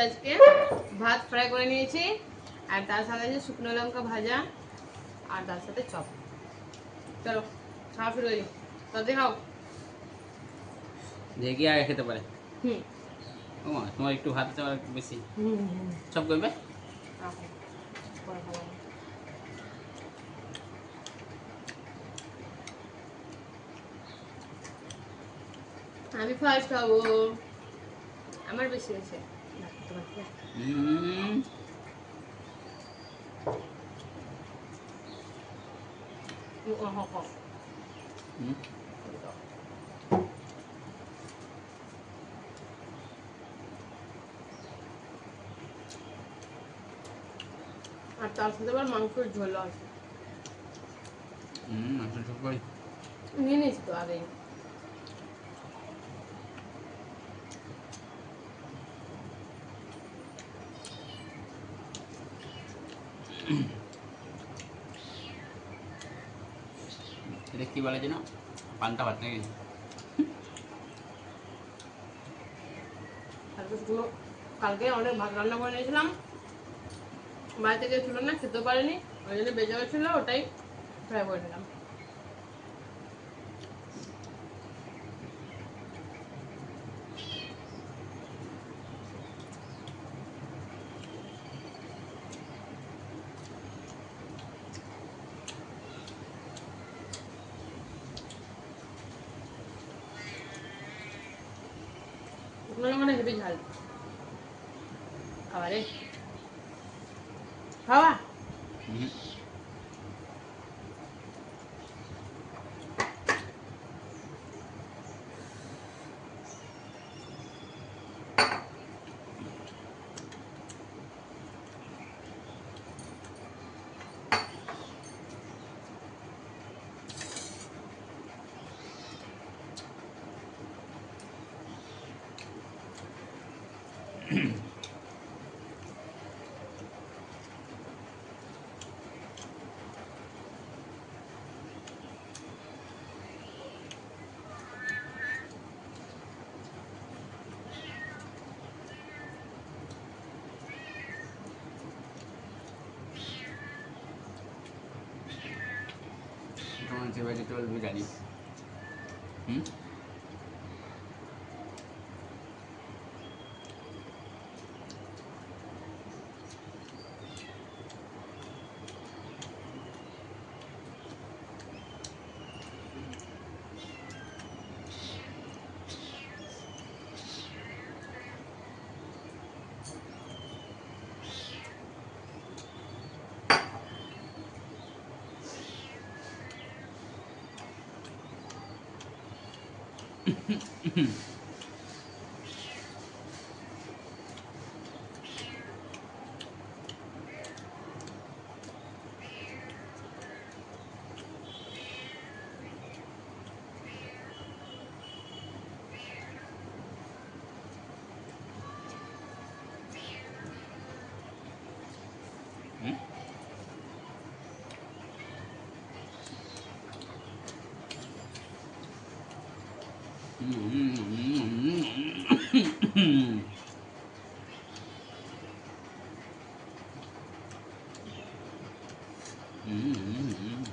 আজকে ভাত ফ্রাই করে নিয়েছি, আর তার সাথে আছে শুকনো লঙ্কা ভাজা, আর তার সাথে চপ। চলো খাওয়া শুরু করি। তাতে খাও। দেখি আগে খেতে পারে। হুম ও মা, তোমার একটু ভাত আছে, আমার একটু বেশি। হুম হুম সব করবে। রাখো, পরে খাবো। আমি ফার্স্ট খাবো, আমার বেশি হয়েছে। না, তোমার কি আছে? হুম, হ্যাঁ হ্যাঁ। হুম, আর তার সাথে আবার মাংসের ঝোল আছে। মাংস সব করি। নিয়ে নিয়েছি তো আগেই। এটা কি বলে যেন, পান্তা ভাত নাকি? কালকে শুকনো, কালকে অনেক ভাত রান্না করে নিয়েছিলাম, বাড়ি থেকে ছিল না, খেতেও পারিনি, ওই জন্য বেঁচে গেছিলো, ওটাই ফ্রাই করে নিলাম। শুকনো মানে হেভি ঝাল খাবারে খাওয়া। হুম, তোমার যে ভেজিটেবল বিরিয়ানি। হুম, হুম, হুম, হুম, হুম, হুম, হুম, হুম, হুম, হুম।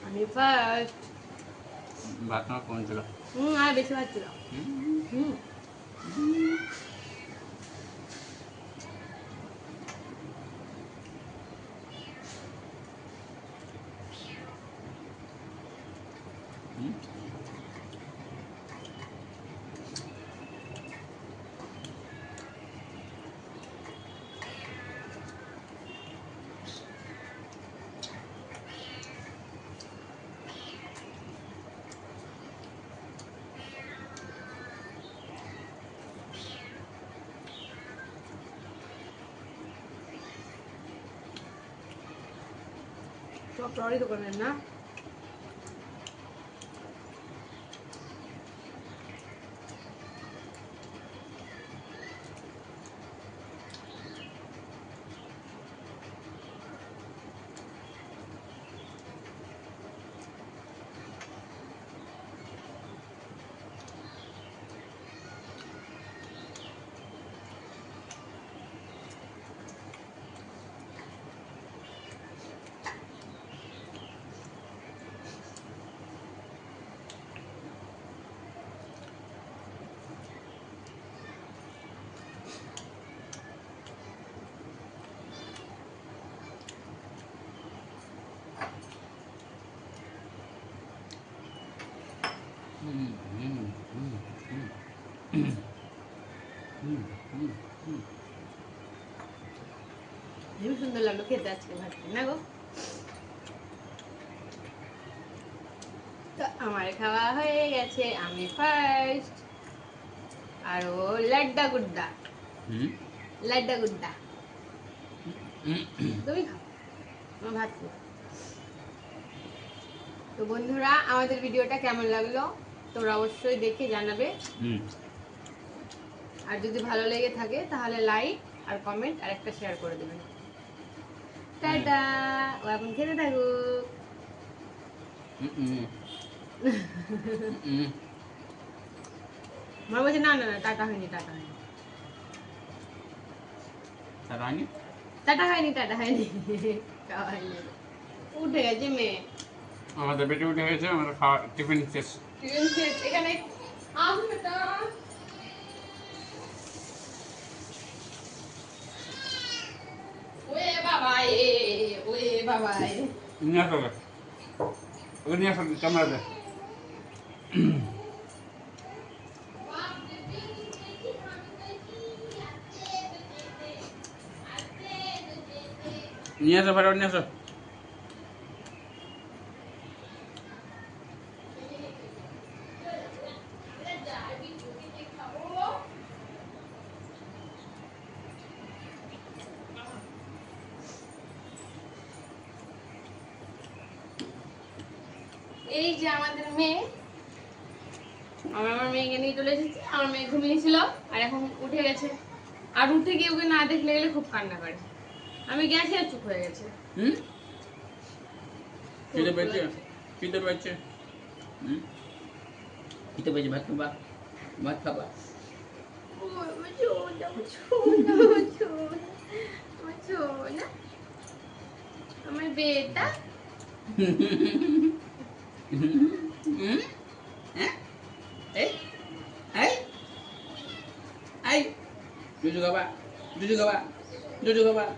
আমি ফার্স্ট। ভাত আমার কম ছিল। আর বেশি ভাত ছিল। হুম, হুম হুম, সব টরি দোকানের না। খুব সুন্দর লাগলো খেতে আজকে ভাতটা না গো। তো আমার খাওয়া হয়ে গেছে, আমি ফার্স্ট। আর ও লাড্ডা গুড্ডা, লাড্ডা গুড্ডা। তুমি খাও, আমার ভাত খাও। তো বন্ধুরা, আমাদের ভিডিওটা কেমন লাগলো তোমরা অবশ্যই দেখে জানাবে। আর যদি ভালো লেগে থাকে তাহলে লাইক আর কমেন্ট আর একটা শেয়ার করে দেবেন। টাটা। ও এখন খেতে থাকুক। মা বলছে না না না, টাটা হয়নি, টাটা হয়নি, টাটা হয়নি, টাটা হয়নি, টাটা হয়নি, খাওয়া হয়নি। উঠে গেছে মেয়ে। আমাদের বেটে উঠে গেছে, আমাদের খাওয়া টিফিন শেষ। টিফিন শেষ। এখানে আসুন বেটা। ওয়ে বাবা এ, ওয়ে বাবা এ। নিয়ে আসো ওকে, নিয়ে আসো ক্যামেরাতে। নিয়ে আসো ফটাফট নিয়ে আসো। এই যে আমাদের মেয়ে, আমার মেয়েকে নিয়ে চলে এসেছি। আমার মেয়ে ঘুমিয়েছিল আর এখন উঠে গেছে। আর উঠে গিয়ে ওকে না দেখলে গেলে খুব কান্না করে। আমি গেছি আর চুপ হয়ে গেছে। খিদে পেয়েছে, খিদে পেয়েছে, খিদে পেয়েছে, ভাত খাবা, ভাত খাবা। ও আমার সোনা, আমার সোনা, আমার সোনা, আমার বেটা। Jujur gak, Pak? Jujur gak, Pak? Jujur gak, Pak?